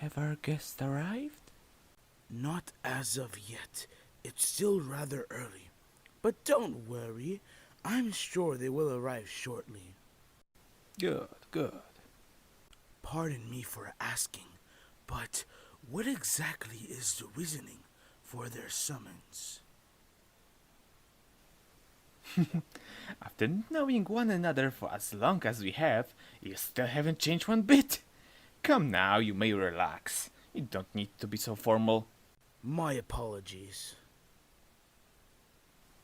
Have our guests arrived? Not as of yet. It's still rather early. But don't worry. I'm sure they will arrive shortly. Good, good. Pardon me for asking, but what exactly is the reasoning for their summons? After knowing one another for as long as we have, you still haven't changed one bit. Come now, you may relax. You don't need to be so formal. My apologies.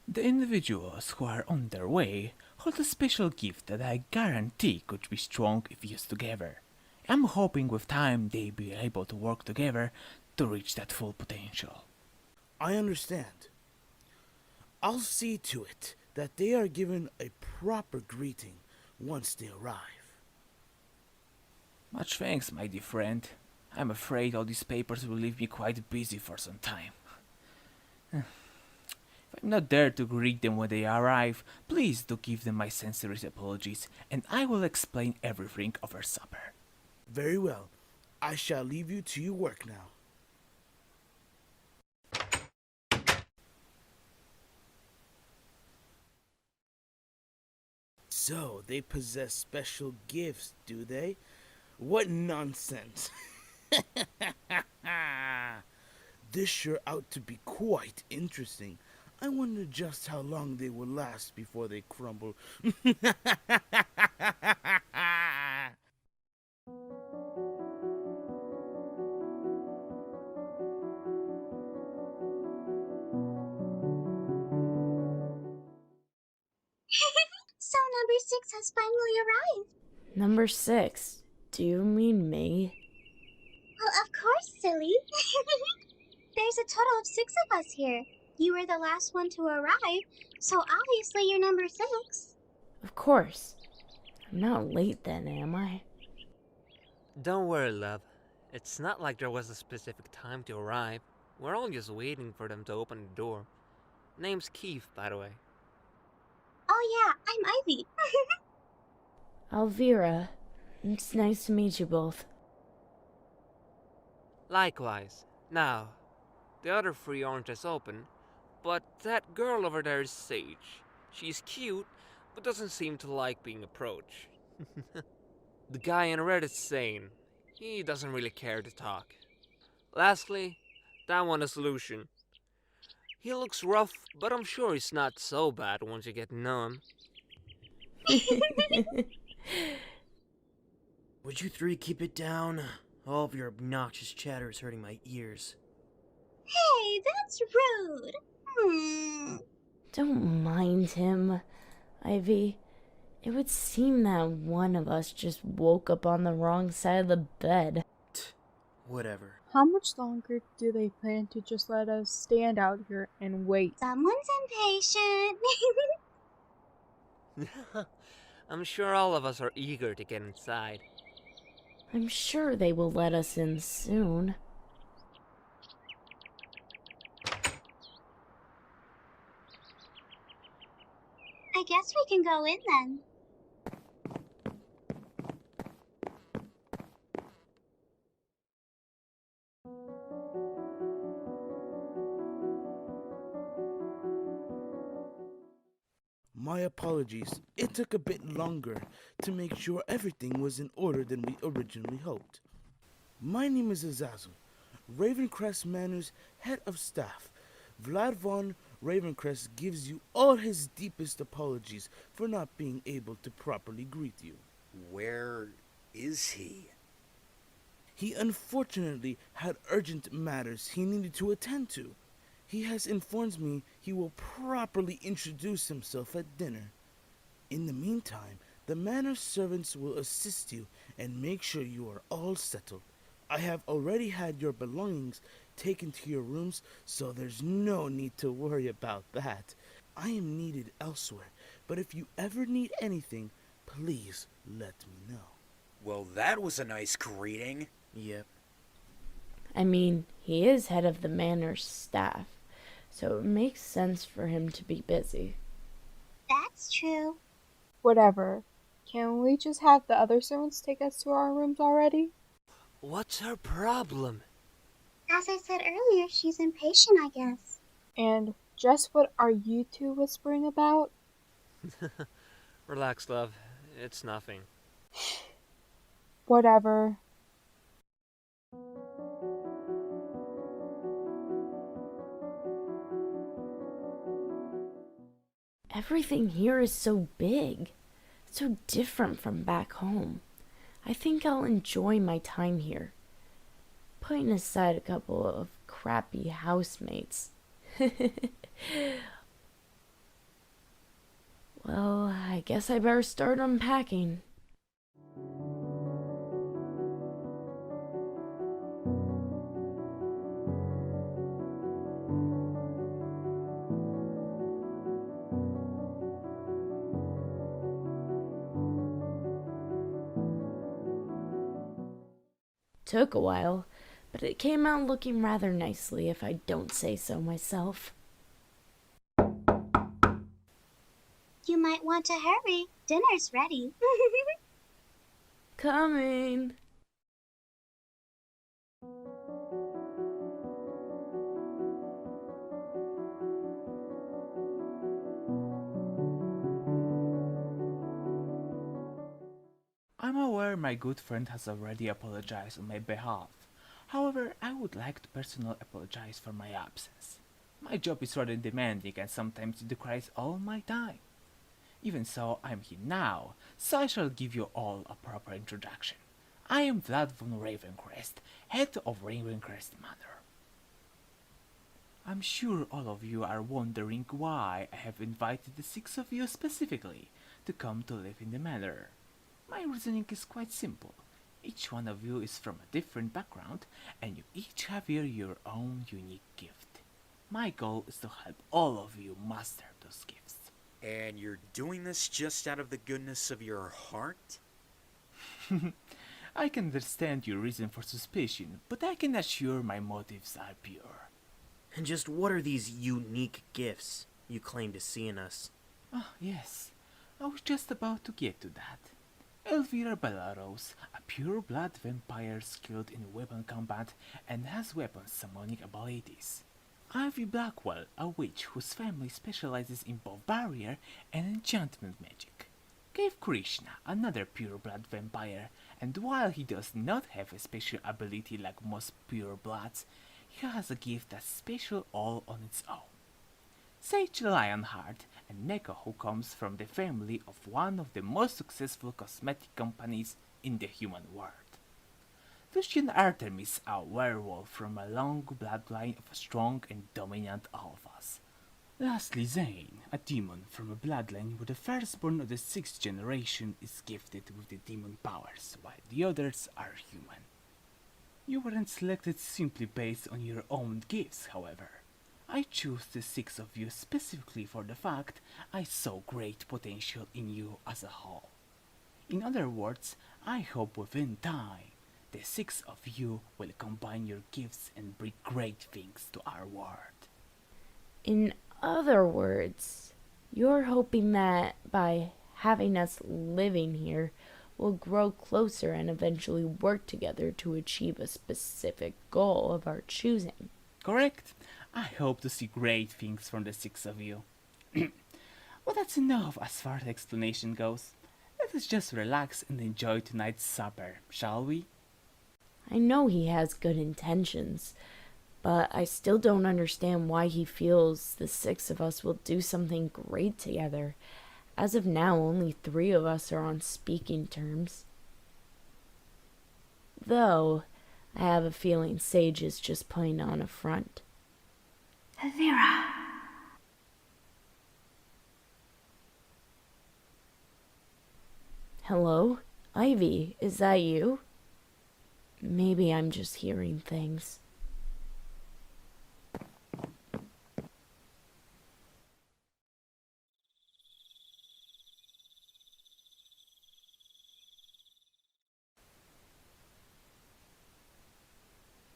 The individuals who are on their way hold a special gift that I guarantee could be strong if used together. I'm hoping with time they'll be able to work together to reach that full potential. I understand. I'll see to it that they are given a proper greeting once they arrive. Much thanks, my dear friend. I'm afraid all these papers will leave me quite busy for some time. If I'm not there to greet them when they arrive, please do give them my sincerest apologies, and I will explain everything over supper. Very well. I shall leave you to your work now. So, they possess special gifts, do they? What nonsense! This sure out to be quite interesting. I wonder just how long they will last before they crumble. So number 6 has finally arrived. Number 6? Do you mean me? Well, of course, silly. There's a total of 6 of us here. You were the last one to arrive, so obviously you're number 6. Of course. I'm not late then, am I? Don't worry, love. It's not like there was a specific time to arrive. We're all just waiting for them to open the door. Name's Keith, by the way. Oh yeah, I'm Ivy. Alvira, it's nice to meet you both. Likewise. Now, the other 3 aren't as open, but that girl over there is Sage. She's cute, but doesn't seem to like being approached. The guy in red is Zane. He doesn't really care to talk. Lastly, that one is Lucian. He looks rough, but I'm sure he's not so bad once you get to know him. Would you 3 keep it down? All of your obnoxious chatter is hurting my ears. Hey, that's rude. Don't mind him, Ivy. It would seem that one of us just woke up on the wrong side of the bed. Whatever. How much longer do they plan to just let us stand out here and wait? Someone's impatient. I'm sure all of us are eager to get inside. I'm sure they will let us in soon. I guess we can go in then. My apologies. It took a bit longer to make sure everything was in order than we originally hoped. My name is Azazel, Ravencrest Manor's head of staff. Vlad von Ravencrest gives you all his deepest apologies for not being able to properly greet you. Where is he? He unfortunately had urgent matters he needed to attend to. He has informed me he will properly introduce himself at dinner. In the meantime, the manor servants will assist you and make sure you are all settled. I have already had your belongings taken to your rooms, so there's no need to worry about that. I am needed elsewhere, but if you ever need anything, please let me know. Well, that was a nice greeting. Yep. I mean, he is head of the manor's staff, so it makes sense for him to be busy. That's true. Whatever. Can we just have the other servants take us to our rooms already? What's her problem? As I said earlier, she's impatient, I guess. And just what are you two whispering about? Relax, love. It's nothing. Whatever. Everything here is so big, so different from back home. I think I'll enjoy my time here. Putting aside a couple of crappy housemates. Well, I guess I better start unpacking. Took a while, but it came out looking rather nicely if I don't say so myself. You might want to hurry. Dinner's ready. Coming! I'm aware my good friend has already apologized on my behalf. However, I would like to personally apologize for my absence. My job is rather demanding and sometimes it requires all my time. Even so, I'm here now, so I shall give you all a proper introduction. I am Vlad von Ravencrest, head of Ravencrest Manor. I'm sure all of you are wondering why I have invited the 6 of you specifically to come to live in the manor. My reasoning is quite simple. Each one of you is from a different background, and you each have here your own unique gift. My goal is to help all of you master those gifts. And you're doing this just out of the goodness of your heart? I can understand your reason for suspicion, but I can assure my motives are pure. And just what are these unique gifts you claim to see in us? Ah, yes, I was just about to get to that. Elvira Bellaros, a pure-blood vampire skilled in weapon combat and has weapon summoning abilities. Ivy Blackwell, a witch whose family specializes in both barrier and enchantment magic. Cave Krishna, another pure-blood vampire, and while he does not have a special ability like most pure-bloods, he has a gift that's special all on its own. Sage Lionheart, and Neko, who comes from the family of one of the most successful cosmetic companies in the human world. Lucian Artemis, a werewolf from a long bloodline of strong and dominant alphas. Lastly, Zane, a demon from a bloodline where the firstborn of the 6th generation is gifted with the demon powers, while the others are human. You weren't selected simply based on your own gifts, however. I chose the 6 of you specifically for the fact I saw great potential in you as a whole. In other words, I hope within time, the 6 of you will combine your gifts and bring great things to our world. In other words, you're hoping that by having us living here, we'll grow closer and eventually work together to achieve a specific goal of our choosing. Correct? I hope to see great things from the 6 of you. Well, that's enough as far as explanation goes. Let us just relax and enjoy tonight's supper, shall we? I know he has good intentions, but I still don't understand why he feels the 6 of us will do something great together. As of now, only 3 of us are on speaking terms. Though, I have a feeling Sage is just putting on a front. Elvira. Hello? Ivy, is that you? Maybe I'm just hearing things.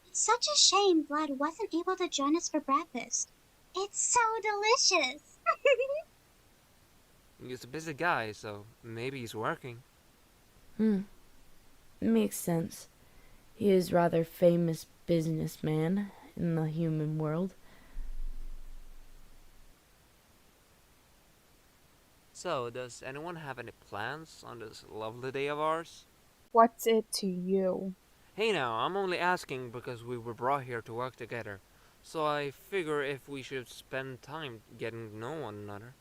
It's such a shame Vlad wasn't able to join us for breakfast. It's so delicious. He's a busy guy, so maybe he's working. Makes sense. He is rather famous businessman in the human world. So, does anyone have any plans on this lovely day of ours? What's it to you? Hey now, I'm only asking because we were brought here to work together. So I figure if we should spend time getting to know one another.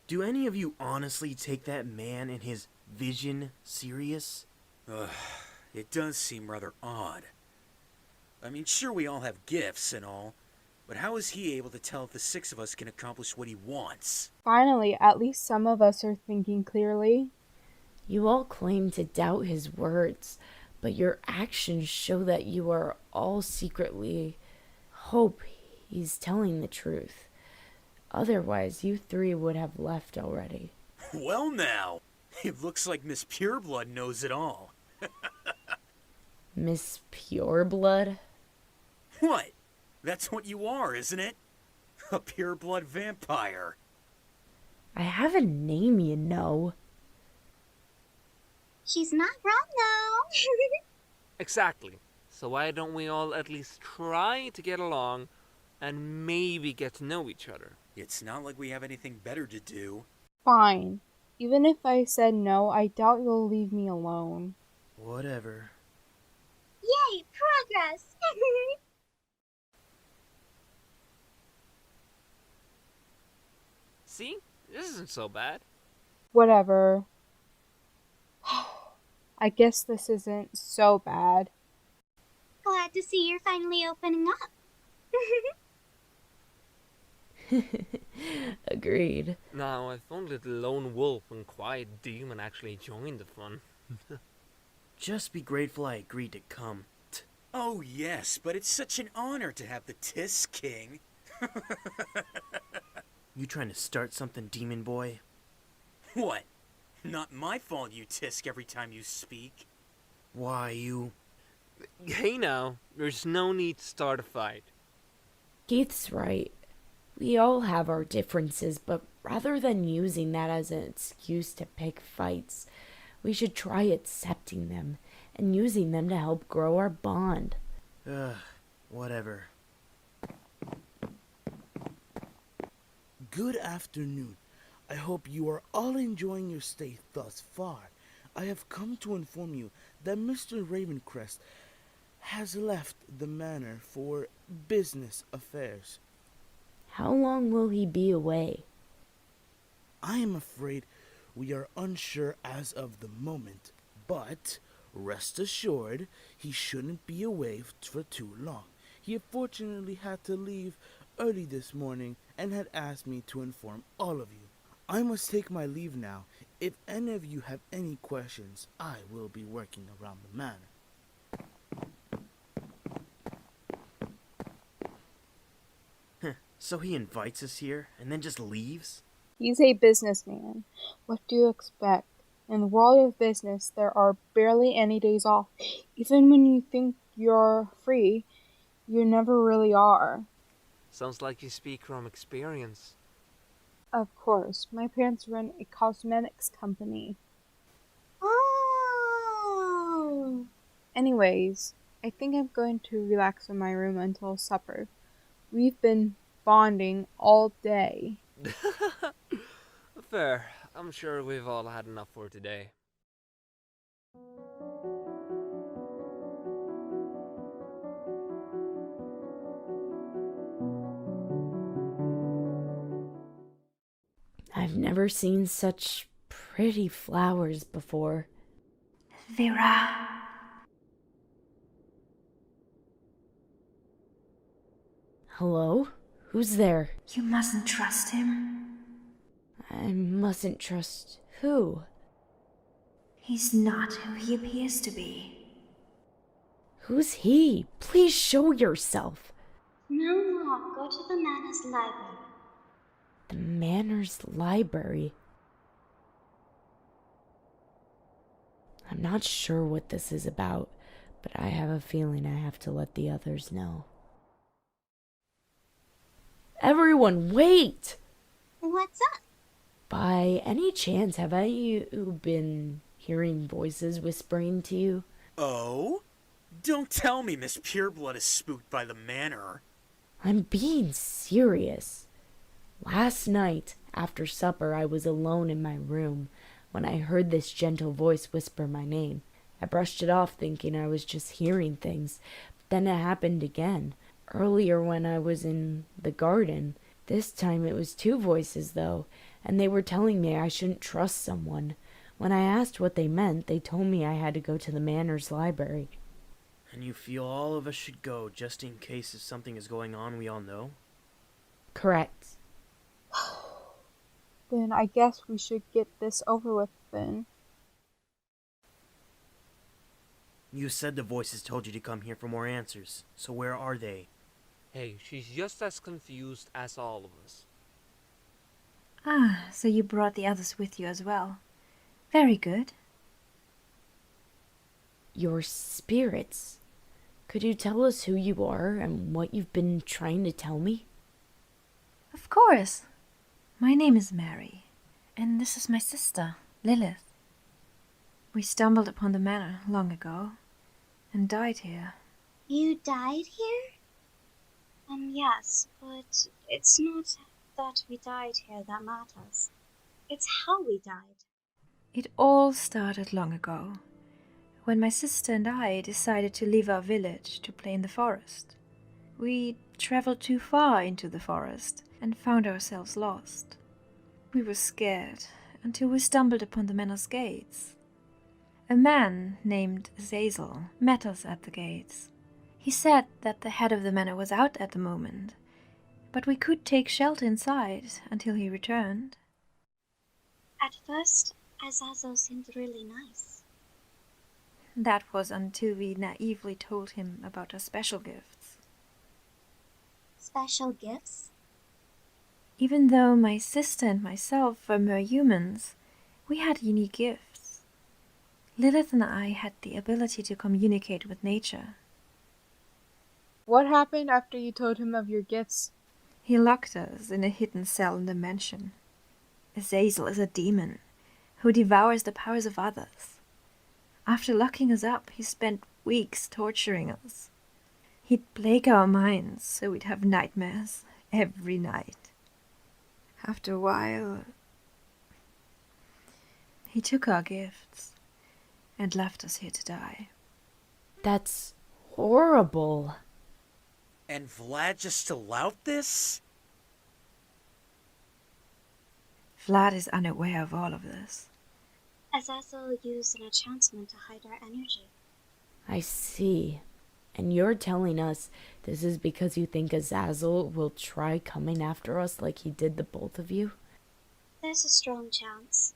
Do any of you honestly take that man and his vision serious? Ugh, it does seem rather odd. I mean, sure, we all have gifts and all, but how is he able to tell if the 6 of us can accomplish what he wants? Finally, at least some of us are thinking clearly. You all claim to doubt his words, but your actions show that you are all secretly hope he's telling the truth. Otherwise, you 3 would have left already. Well now, it looks like Miss Pureblood knows it all. Miss Pureblood? What? That's what you are, isn't it? A pureblood vampire. I have a name, you know. She's not wrong, though. Exactly. So why don't we all at least try to get along and maybe get to know each other? It's not like we have anything better to do. Fine. Even if I said no, I doubt you'll leave me alone. Whatever. Yay, progress! See? This isn't so bad. Whatever. I guess this isn't so bad. Glad to see you're finally opening up. Agreed. Now, if only the lone wolf and quiet demon actually joined the fun. Just be grateful I agreed to come. Oh yes, but it's such an honor to have the Tisk King. You trying to start something, demon boy? What? Not my fault you tisk every time you speak. Why, you... Hey now, there's no need to start a fight. Keith's right. We all have our differences, but rather than using that as an excuse to pick fights, we should try accepting them and using them to help grow our bond. Whatever. Good afternoon. I hope you are all enjoying your stay thus far. I have come to inform you that Mr. Ravencrest has left the manor for business affairs. How long will he be away? I am afraid we are unsure as of the moment, but rest assured he shouldn't be away for too long. He unfortunately had to leave early this morning and had asked me to inform all of you. I must take my leave now. If any of you have any questions, I will be working around the manor. So he invites us here and then just leaves? He's a businessman. What do you expect? In the world of business, there are barely any days off. Even when you think you're free, you never really are. Sounds like you speak from experience. Of course, my parents run a cosmetics company. Oh! Anyways, I think I'm going to relax in my room until supper. We've been bonding all day. Fair. I'm sure we've all had enough for today. I've never seen such pretty flowers before. Vera. Hello? Who's there? You mustn't trust him. I mustn't trust who? He's not who he appears to be. Who's he? Please show yourself. No more. Go to the manor's library. The Manor's library. I'm not sure what this is about, but I have a feeling I have to let the others know. Everyone, wait! What's up? By any chance, have you been hearing voices whispering to you? Oh? Don't tell me Miss Pureblood is spooked by the Manor. I'm being serious. Last night, after supper, I was alone in my room when I heard this gentle voice whisper my name. I brushed it off thinking I was just hearing things, but then it happened again. Earlier when I was in the garden. This time it was two voices, though, and they were telling me I shouldn't trust someone. When I asked what they meant, they told me I had to go to the Manor's library. And you feel all of us should go just in case if something is going on we all know? Correct. Then I guess we should get this over with then. You said the voices told you to come here for more answers, so where are they? Hey, she's just as confused as all of us. Ah, so you brought the others with you as well. Very good. Your spirits. Could you tell us who you are and what you've been trying to tell me? Of course. My name is Mary, and this is my sister, Lilith. We stumbled upon the manor long ago, and died here. You died here? Yes, but it's not that we died here that matters. It's how we died. It all started long ago, when my sister and I decided to leave our village to play in the forest. We traveled too far into the forest and found ourselves lost. We were scared until we stumbled upon the manor's gates. A man named Azazel met us at the gates. He said that the head of the manor was out at the moment, but we could take shelter inside until he returned. At first, Azazel seemed really nice. That was until we naively told him about our special gifts. Special gifts? Even though my sister and myself were mere humans, we had unique gifts. Lilith and I had the ability to communicate with nature. What happened after you told him of your gifts? He locked us in a hidden cell in the mansion. Azazel is a demon who devours the powers of others. After locking us up, he spent weeks torturing us. He'd plague our minds so we'd have nightmares every night. After a while, he took our gifts and left us here to die. That's horrible. And Vlad just allowed this? Vlad is unaware of all of this. Azazel used an enchantment to hide our energy. I see. And you're telling us this is because you think Azazel will try coming after us like he did the both of you? There's a strong chance.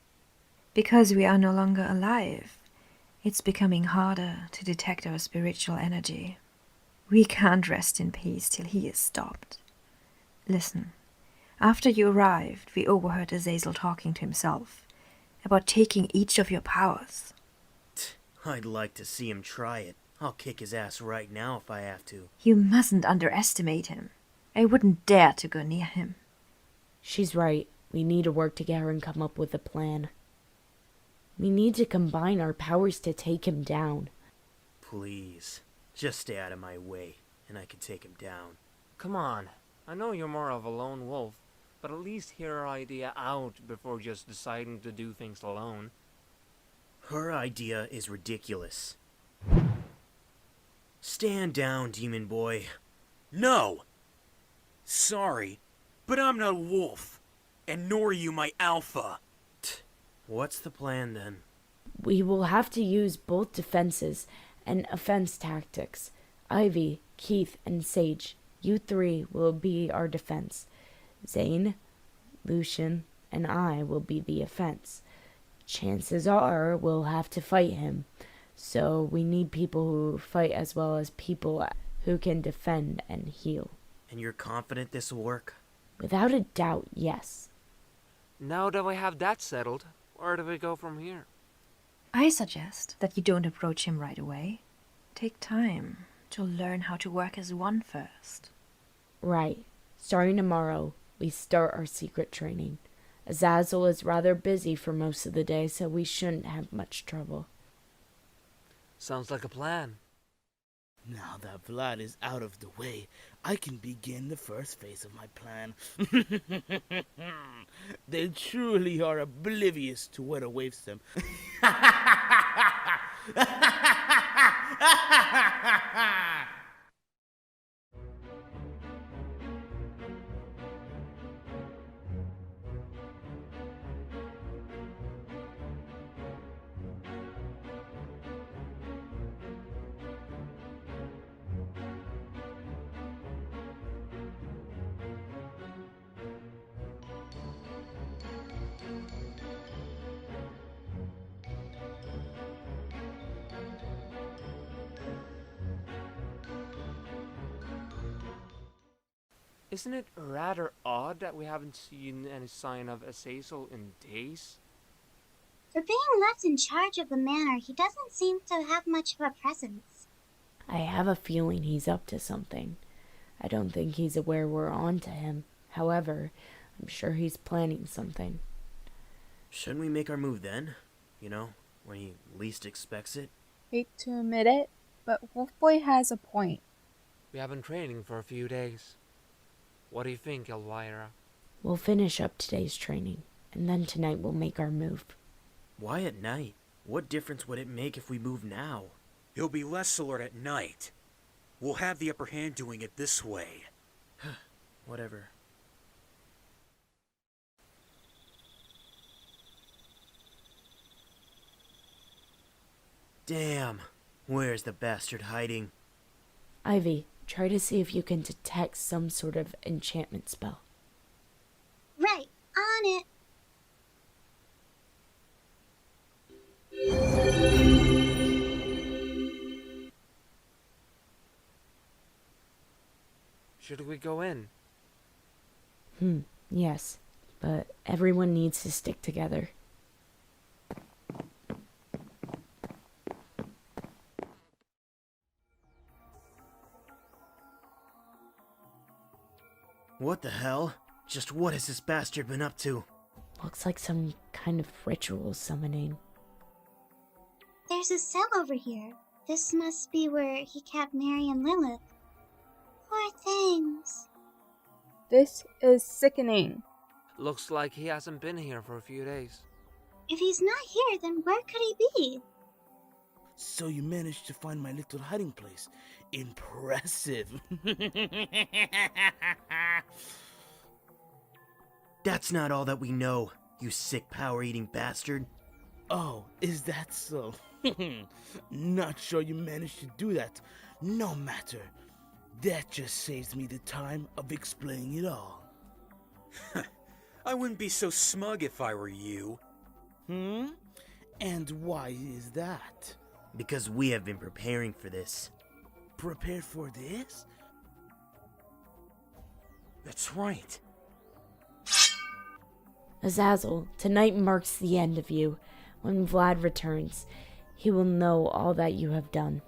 Because we are no longer alive, it's becoming harder to detect our spiritual energy. We can't rest in peace till he is stopped. Listen, after you arrived, we overheard Azazel talking to himself about taking each of your powers. I'd like to see him try it. I'll kick his ass right now if I have to. You mustn't underestimate him. I wouldn't dare to go near him. She's right. We need to work together and come up with a plan. We need to combine our powers to take him down. Please, just stay out of my way, and I can take him down. Come on, I know you're more of a lone wolf, but at least hear our idea out before just deciding to do things alone. Her idea is ridiculous. Stand down, demon boy. No! Sorry, but I'm not a wolf, and nor are you my alpha. What's the plan then? We will have to use both defenses and offense tactics. Ivy, Keith, and Sage, you three will be our defense. Zane, Lucian, and I will be the offense. Chances are we'll have to fight him, so we need people who fight as well as people who can defend and heal. And you're confident this will work? Without a doubt, yes. Now that we have that settled, where do we go from here? I suggest that you don't approach him right away. Take time to learn how to work as one first. Right. Starting tomorrow, we start our secret training. Azazel is rather busy for most of the day, so we shouldn't have much trouble. Sounds like a plan. Now that Vlad is out of the way, I can begin the first phase of my plan. They truly are oblivious to what awaits them. Isn't it rather odd that we haven't seen any sign of Azazel in days? For being left in charge of the manor, he doesn't seem to have much of a presence. I have a feeling he's up to something. I don't think he's aware we're on to him. However, I'm sure he's planning something. Shouldn't we make our move then? You know, when he least expects it? Hate to admit it, but Wolfboy has a point. We have been training for a few days. What do you think, Elvira? We'll finish up today's training, and then tonight we'll make our move. Why at night? What difference would it make if we move now? He'll be less alert at night. We'll have the upper hand doing it this way. Whatever. Damn! Where's the bastard hiding? Ivy, try to see if you can detect some sort of enchantment spell. Right, on it. Should we go in? Yes, but everyone needs to stick together. What the hell? Just what has this bastard been up to? Looks like some kind of ritual summoning. There's a cell over here. This must be where he kept Mary and Lilith. Poor things. This is sickening. Looks like he hasn't been here for a few days. If he's not here, then where could he be? So you managed to find my little hiding place. Impressive. That's not all that we know, you sick power-eating bastard. Oh, is that so? Not sure you managed to do that. No matter. That just saves me the time of explaining it all. I wouldn't be so smug if I were you. And why is that? Because we have been preparing for this. Prepared for this? That's right. Azazel, tonight marks the end of you. When Vlad returns, he will know all that you have done.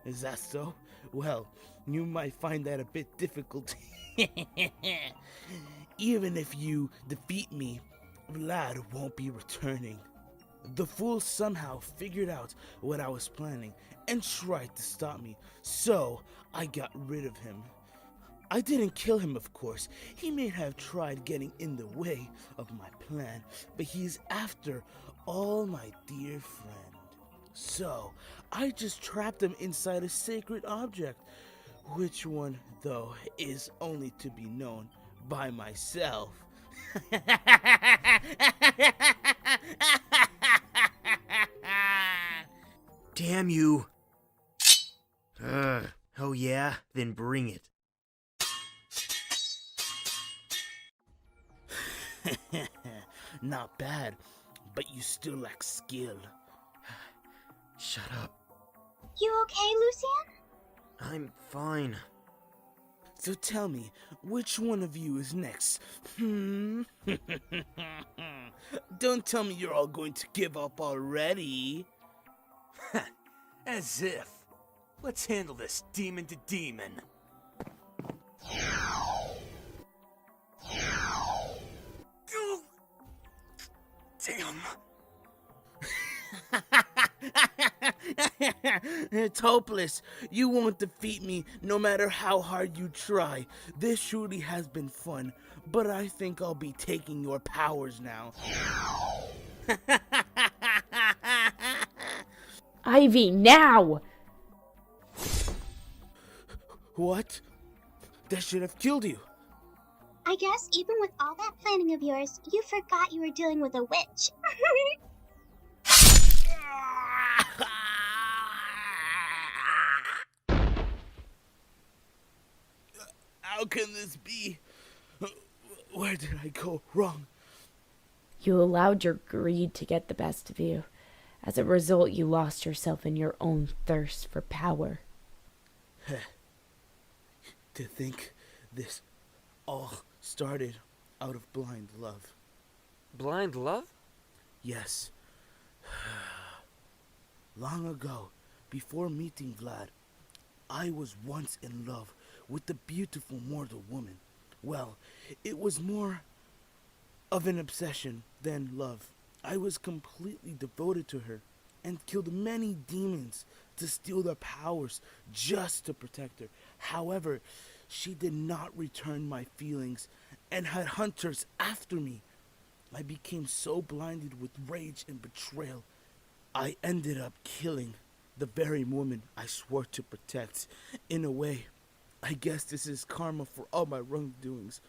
Is that so? Well, you might find that a bit difficult. Even if you defeat me, Vlad won't be returning. The fool somehow figured out what I was planning and tried to stop me, so I got rid of him. I didn't kill him, of course. He may have tried getting in the way of my plan, but he's after all my dear friend. So, I just trapped him inside a sacred object. Which one, though, is only to be known by myself. Damn you! Oh yeah? Then bring it. Not bad, but you still lack skill. Shut up. You okay, Lucian? I'm fine. So tell me, which one of you is next? Don't tell me you're all going to give up already. As if. Let's handle this demon to demon. Damn. It's hopeless. You won't defeat me no matter how hard you try. This surely has been fun, but I think I'll be taking your powers now. Ivy, now! What? That should have killed you. I guess even with all that planning of yours, you forgot you were dealing with a witch. How can this be? Where did I go wrong? You allowed your greed to get the best of you. As a result, you lost yourself in your own thirst for power. To think this all started out of blind love. Blind love? Yes. Long ago, before meeting Vlad, I was once in love with the beautiful mortal woman. Well, it was more of an obsession than love. I was completely devoted to her and killed many demons to steal their powers just to protect her. However, she did not return my feelings and had hunters after me. I became so blinded with rage and betrayal, I ended up killing the very woman I swore to protect. In a way, I guess this is karma for all my wrongdoings.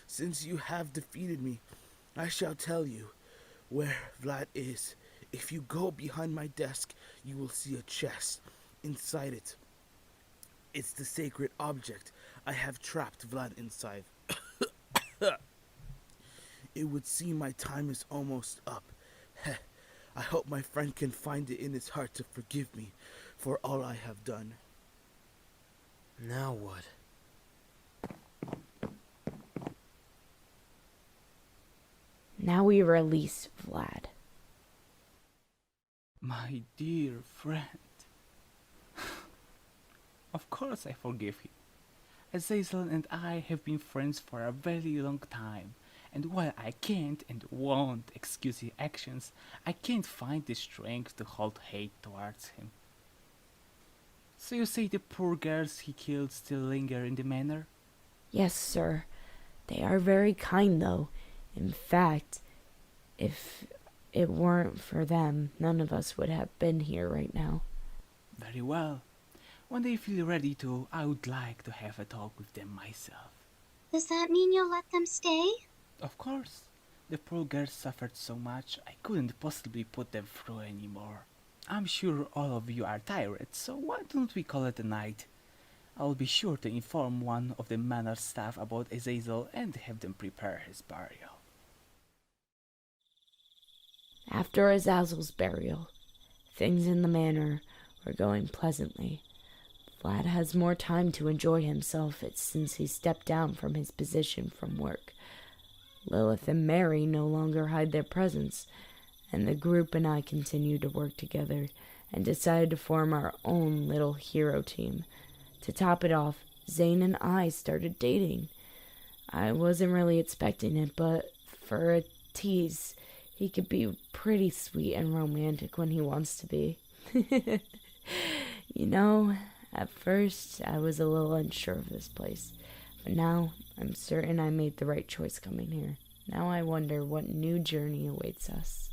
Since you have defeated me, I shall tell you where Vlad is. If you go behind my desk, you will see a chest. Inside it, it's the sacred object I have trapped Vlad inside. It would seem my time is almost up. I hope my friend can find it in his heart to forgive me for all I have done. Now what? Now we release Vlad. My dear friend. Of course I forgive him. Azazel and I have been friends for a very long time, and while I can't and won't excuse his actions, I can't find the strength to hold hate towards him. So you say the poor girls he killed still linger in the manor? Yes, sir. They are very kind, though. In fact, if it weren't for them, none of us would have been here right now. Very well. When they feel ready to, I would like to have a talk with them myself. Does that mean you'll let them stay? Of course. The poor girls suffered so much, I couldn't possibly put them through anymore. I'm sure all of you are tired, so why don't we call it a night? I'll be sure to inform one of the manor staff about Azazel and have them prepare his burial. After Azazel's burial, things in the manor were going pleasantly. Vlad has more time to enjoy himself since he stepped down from his position from work. Lilith and Mary no longer hide their presence, and the group and I continue to work together and decided to form our own little hero team. To top it off, Zane and I started dating. I wasn't really expecting it, but for a tease, he could be pretty sweet and romantic when he wants to be. You know, at first I was a little unsure of this place, but now I'm certain I made the right choice coming here. Now I wonder what new journey awaits us.